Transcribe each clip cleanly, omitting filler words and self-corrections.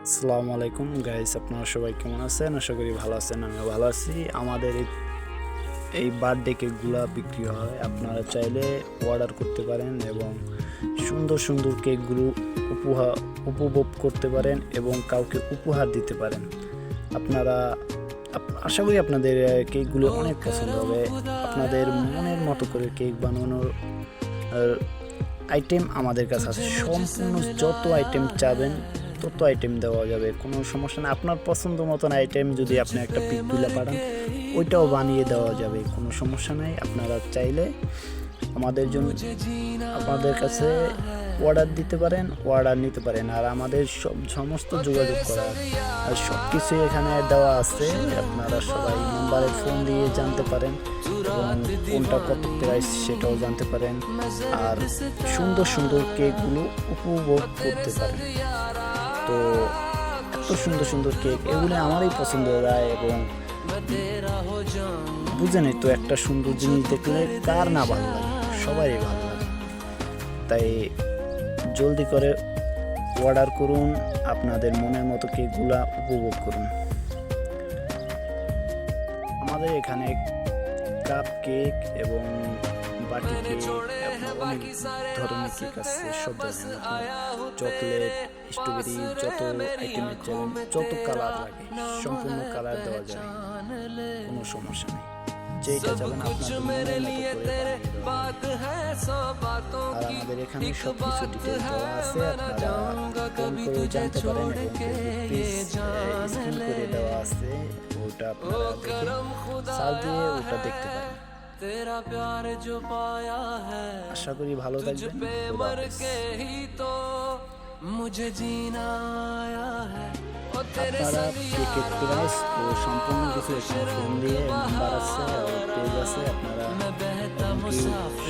আসসালামু আলাইকুম গাইস, আপনারা সবাই কেমন আছেন? আশা করি ভালো আছেন। আমিও ভালো আছি। আমাদের এই বার্থডে কেকগুলো বিক্রি হয়, আপনারা চাইলে অর্ডার করতে পারেন এবং সুন্দর সুন্দর কেকগুলো উপভোগ করতে পারেন এবং কাউকে উপহার দিতে পারেন। আপনারা আশা করি আপনাদের কেকগুলো অনেক পছন্দ হবে। আপনাদের মনের মতো করে কেক বানানোর আইটেম আমাদের কাছে আছে। সম্পূর্ণ যত আইটেম চাবেন তত আইটেম দেওয়া যাবে, কোনো সমস্যা নেই। আপনার পছন্দ মতন আইটেম যদি আপনি একটা পিক তুলে পাঠান, ওইটাও বানিয়ে দেওয়া যাবে, কোনো সমস্যা নাই। আপনারা চাইলে আমাদের জন্য আপনাদের কাছে অর্ডার দিতে পারেন, অর্ডার নিতে পারেন। আর আমাদের সমস্ত যোগাযোগ করা আর সব কিছু এখানে দেওয়া আছে। আপনারা সবাই নাম্বারে ফোন দিয়ে জানতে পারেন এবং কোনটা কত প্রাইস সেটাও জানতে পারেন। আর সুন্দর সুন্দর কেকগুলো উপভোগ করতে পারেন। তো এত সুন্দর সুন্দর কেক, এগুলো আমারই পছন্দ হয় এবং বুঝেনি তো, একটা সুন্দর জিনিস দেখলে কার না ভালো লাগে, সবারই ভালো লাগে। তাই জলদি করে অর্ডার করুন, আপনাদের মনের মতো কেকগুলা উপভোগ করুন। আমাদের এখানে কাপ কেক এবং বাটি কেক, অনেক ধরনের কেক আছে। সব ধরনের চকলেট, স্ট্রবেরি, যত আইটেমের চান, যত কালার লাগে সম্পূর্ণ কালার দেওয়া যায়, কোনো সমস্যা নেই। যেটা চাবেন আপনাদের মনের মতো করে আর আমাদের এখানে সব কিছু ডিটেলস দেওয়া আছে। আপনারা ফোন করে জানতে পারেন এবং স্ক্রিন করে দেওয়া আছে, ওটা আপনারা দেখে সার্চ দিয়ে ওটা দেখতে পারেন। तेरा प्यार जो पाया है, आशा करी भालो থাকবেন। मर के ही तो मुझे जीना आया है। আপনারা কেকের প্রাইস ও সম্পূর্ণ কিছু ফোন দিয়ে নাম্বার আছে, পেজ আছে, আপনারা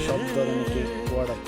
সব ধরনের কেক অর্ডার